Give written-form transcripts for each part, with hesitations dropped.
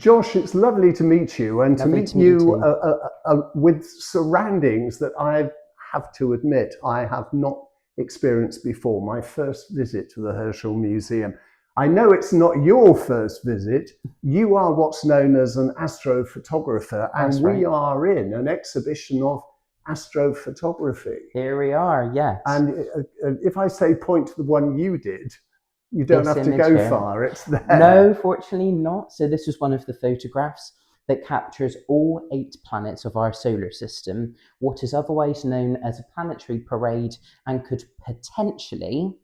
Josh, it's lovely to meet you and Lovely to to meet meet you you too. with surroundings that I have to admit I have not experienced before. My first visit to the Herschel Museum. I know it's not your first visit. You are what's known as an astrophotographer, and That's we right. are in an exhibition of astrophotography. Here we are, yes. And if I say point to the one you did, you don't This have to image go here. far, it's No, there. fortunately not. So this was one of the photographs that captures all 8 planets of our solar system, what is otherwise known as a planetary parade and could potentially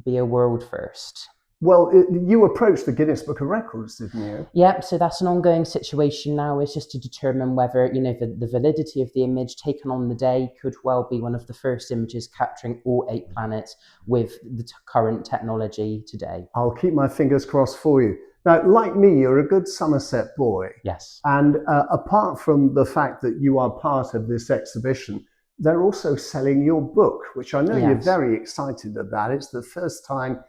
be a world first. Well, you approached the Guinness Book of Records, didn't you? Yep, so that's an ongoing situation now. It's just to determine whether, the validity of the image taken on the day could well be one of the first images capturing all 8 planets with the current technology today. I'll keep my fingers crossed for you. Now, like me, you're a good Somerset boy. Yes. And apart from the fact that you are part of this exhibition, they're also selling your book, which I know you're Yes. very excited about. It's the first time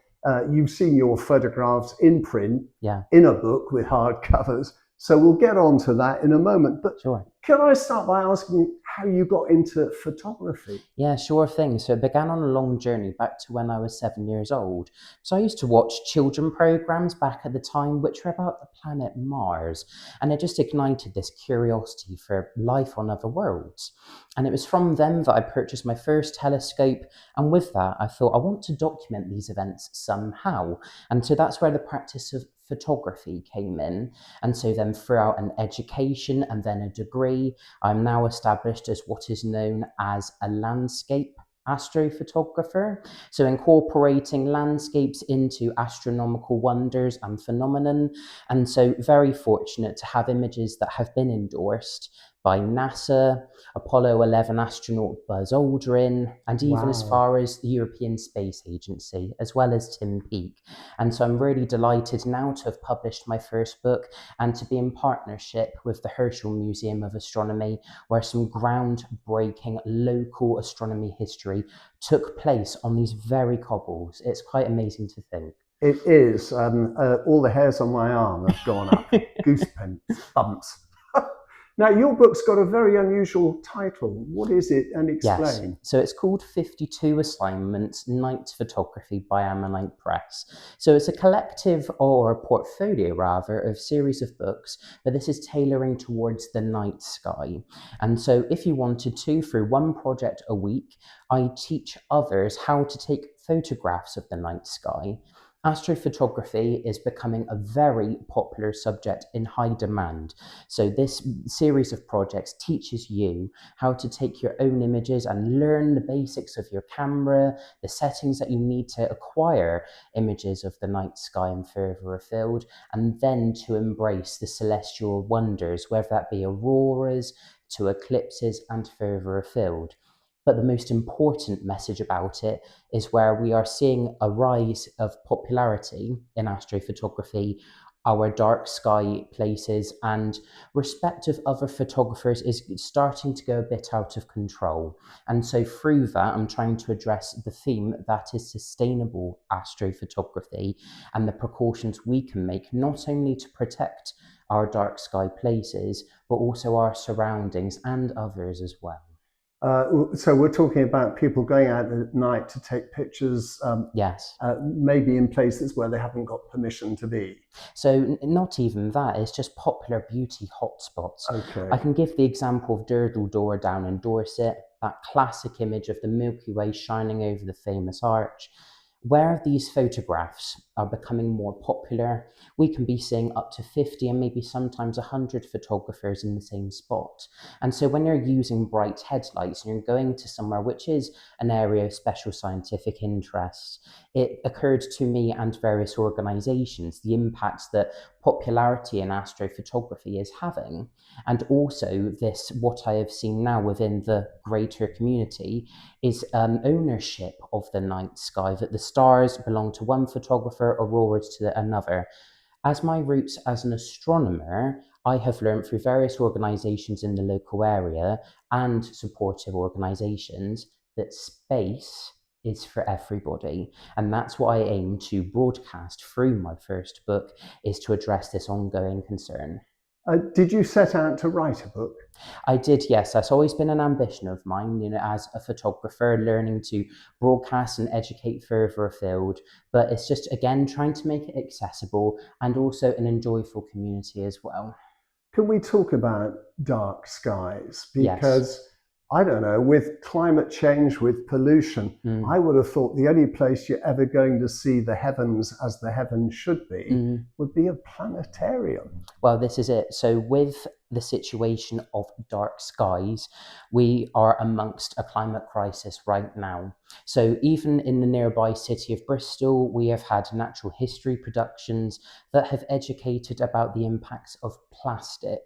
you've seen your photographs in print, Yeah. in a book with hard covers. So we'll get on to that in a moment. But Sure. can I start by asking you how you got into photography? Yeah, sure thing. So it began on a long journey back to when I was 7 years old. So I used to watch children programs back at the time, which were about the planet Mars. And it just ignited this curiosity for life on other worlds. And it was from them that I purchased my first telescope. And with that, I thought I want to document these events somehow. And so that's where the practice of photography came in. And so then throughout an education and then a degree, I'm now established as what is known as a landscape astrophotographer. So incorporating landscapes into astronomical wonders and phenomenon. And so very fortunate to have images that have been endorsed by NASA, Apollo 11 astronaut Buzz Aldrin, and even as Wow. far as the European Space Agency, as well as Tim Peake. And so I'm really delighted now to have published my first book and to be in partnership with the Herschel Museum of Astronomy, where some groundbreaking local astronomy history took place on these very cobbles. It's quite amazing to think. It is. All the hairs on my arm have gone up. Goosebumps. Bumps. Now, your book's got a very unusual title. What is it? And Yes, explain. so it's called 52 Assignments Night Photography by Ammonite Press. So it's a collective, or a portfolio rather, of series of books, but this is tailoring towards the night sky. And so if you wanted to, through one project a week, I teach others how to take photographs of the night sky. Astrophotography is becoming a very popular subject in high demand. So this series of projects teaches you how to take your own images and learn the basics of your camera, the settings that you need to acquire images of the night sky and further afield, and then to embrace the celestial wonders, whether that be auroras to eclipses and further afield. But the most important message about it is where we are seeing a rise of popularity in astrophotography, our dark sky places, and respect of other photographers is starting to go a bit out of control. And so through that, I'm trying to address the theme that is sustainable astrophotography and the precautions we can make not only to protect our dark sky places, but also our surroundings and others as well. So we're talking about people going out at night to take pictures, Yes. maybe in places where they haven't got permission to be. So not even that, it's just popular beauty hotspots. Okay. I can give the example of Durdle Door down in Dorset, that classic image of the Milky Way shining over the famous arch. Where these photographs are becoming more popular, we can be seeing up to 50 and maybe sometimes 100 photographers in the same spot. And so when you're using bright headlights and you're going to somewhere which is an area of special scientific interest, it occurred to me and various organisations the impacts that popularity in astrophotography is having. And also this, what I have seen now within the greater community, is ownership of the night sky, that the stars belong to one photographer, auroras to another. As my roots as an astronomer, I have learned through various organisations in the local area and supportive organisations that space is for everybody. And that's what I aim to broadcast through my first book, is to address this ongoing concern. Did you set out to write a book? I did, yes. That's always been an ambition of mine, as a photographer, learning to broadcast and educate further afield. But it's just, again, trying to make it accessible and also an enjoyable community as well. Can we talk about dark skies? Yes. Because I don't know, with climate change, with pollution, Mm. I would have thought the only place you're ever going to see the heavens as the heavens should be Mm. would be a planetarium. Well, this is it. So, with the situation of dark skies, we are amongst a climate crisis right now. So, even in the nearby city of Bristol, we have had natural history productions that have educated about the impacts of plastic.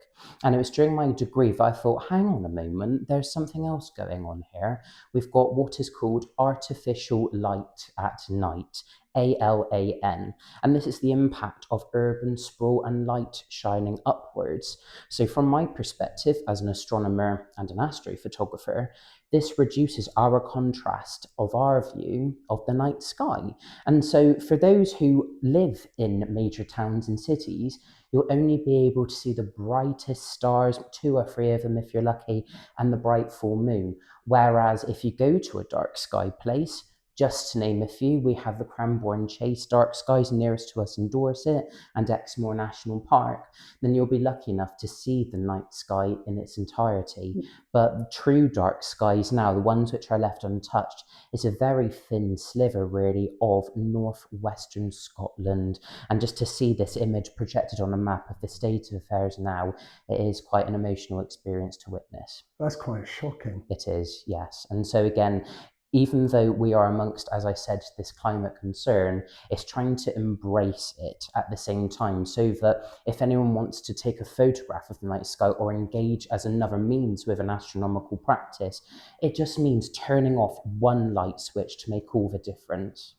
And it was during my degree that I thought, hang on a moment, there's something else going on here. We've got what is called artificial light at night. ALAN, and this is the impact of urban sprawl and light shining upwards. So, from my perspective as an astronomer and an astrophotographer, this reduces our contrast of our view of the night sky. And so, for those who live in major towns and cities, you'll only be able to see the brightest stars, 2 or 3 of them if you're lucky, and the bright full moon. Whereas if you go to a dark sky place, just to name a few, we have the Cranbourne Chase dark skies nearest to us in Dorset and Exmoor National Park. Then you'll be lucky enough to see the night sky in its entirety. But true dark skies now, the ones which are left untouched, is a very thin sliver really of northwestern Scotland. And just to see this image projected on a map of the state of affairs now, it is quite an emotional experience to witness. That's quite shocking. It is, yes. And so again, even though we are amongst, as I said, this climate concern, it's trying to embrace it at the same time so that if anyone wants to take a photograph of the night sky or engage as another means with an astronomical practice, it just means turning off one light switch to make all the difference.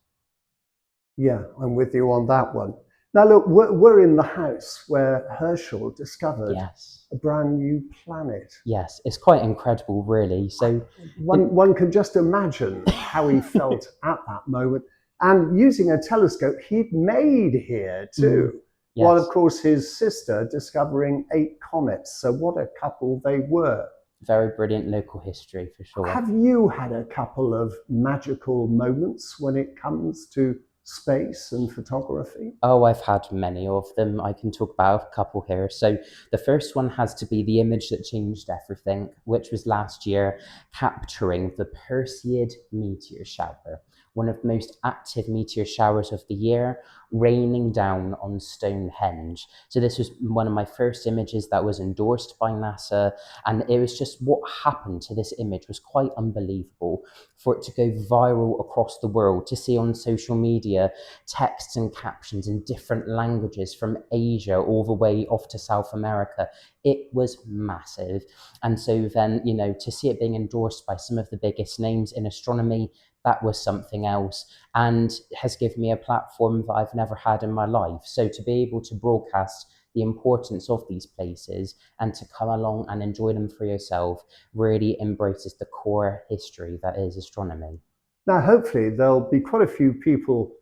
Yeah, I'm with you on that one. Now, look, we're in the house where Herschel discovered Yes. a brand new planet. Yes, it's quite incredible, really. So one can just imagine how he felt at that moment. And using a telescope he'd made here too. Yes. While, of course, his sister discovering 8 comets. So what a couple they were. Very brilliant local history, for sure. Have you had a couple of magical moments when it comes to space and photography? Oh, I've had many of them. I can talk about a couple here. So the first one has to be the image that changed everything, which was last year capturing the Perseid meteor shower, one of the most active meteor showers of the year, raining down on Stonehenge. So this was one of my first images that was endorsed by NASA, and it was just what happened to this image was quite unbelievable. For it to go viral across the world, to see on social media texts and captions in different languages from Asia all the way off to South America, it was massive. And so then, to see it being endorsed by some of the biggest names in astronomy, that was something else, and has given me a platform that I've never had in my life. So to be able to broadcast the importance of these places and to come along and enjoy them for yourself really embraces the core history that is astronomy. Now, hopefully, there'll be quite a few people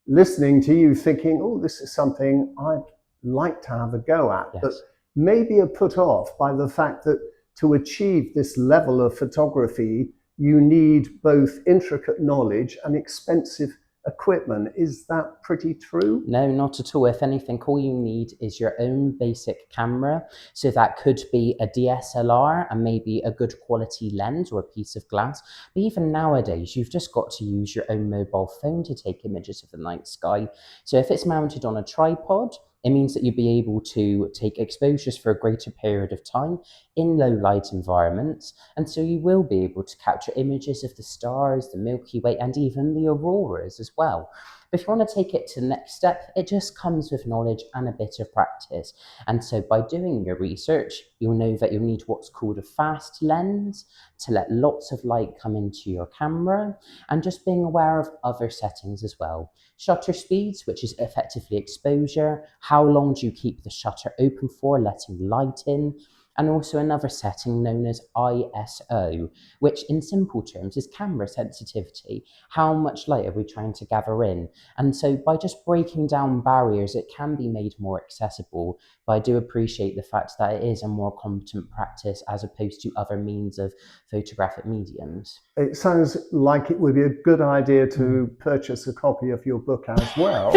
listening to you thinking, oh, this is something I'd like to have a go at, Yes. but maybe are put off by the fact that to achieve this level of photography, you need both intricate knowledge and expensive equipment. Is that pretty true? No, not at all. If anything, all you need is your own basic camera. So that could be a DSLR and maybe a good quality lens or a piece of glass. But even nowadays, you've just got to use your own mobile phone to take images of the night sky. So if it's mounted on a tripod, it means that you'll be able to take exposures for a greater period of time in low light environments. And so you will be able to capture images of the stars, the Milky Way, and even the auroras as well. But if you want to take it to the next step, it just comes with knowledge and a bit of practice. And so by doing your research, you'll know that you'll need what's called a fast lens to let lots of light come into your camera, and just being aware of other settings as well. Shutter speeds, which is effectively exposure. How long do you keep the shutter open for, letting light in? and also another setting known as ISO, which in simple terms is camera sensitivity. How much light are we trying to gather in? And so by just breaking down barriers, it can be made more accessible. But I do appreciate the fact that it is a more competent practice as opposed to other means of photographic mediums. It sounds like it would be a good idea to purchase a copy of your book as well.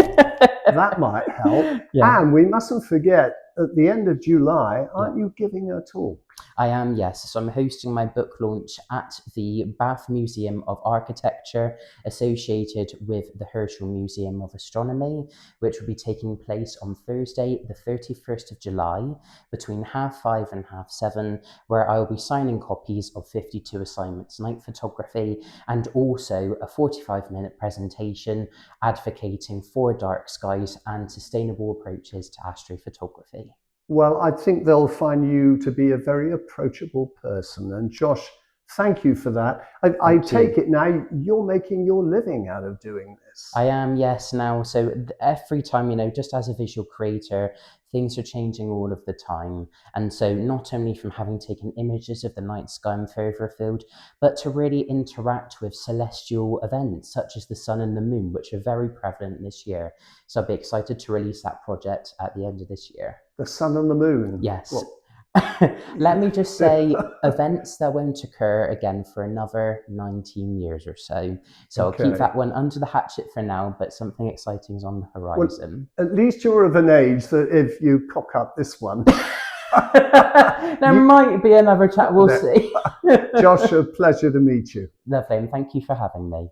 That might help. Yeah. And we mustn't forget, at the end of July, aren't you giving a talk? I am, yes. So I'm hosting my book launch at the Bath Museum of Architecture, associated with the Herschel Museum of Astronomy, which will be taking place on Thursday, the 31st of July, between 5:30 and 7:30, where I will be signing copies of 52 Assignments Night Photography, and also a 45-minute presentation advocating for dark skies and sustainable approaches to astrophotography. Well, I think they'll find you to be a very approachable person. And Josh, thank you for that. I take it now you're making your living out of doing this. I am, yes, now. So every time, just as a visual creator, things are changing all of the time. And so not only from having taken images of the night sky and further afield, but to really interact with celestial events such as the sun and the moon, which are very prevalent this year. So I'll be excited to release that project at the end of this year. The sun and the moon? Yes. Well, let me just say, events that won't occur again for another 19 years or so. So okay. I'll keep that one under the hatchet for now, but something exciting is on the horizon. Well, at least you're of an age that if you cock up this one... there might be another chat, we'll see. Josh, a pleasure to meet you. Lovely, and thank you for having me.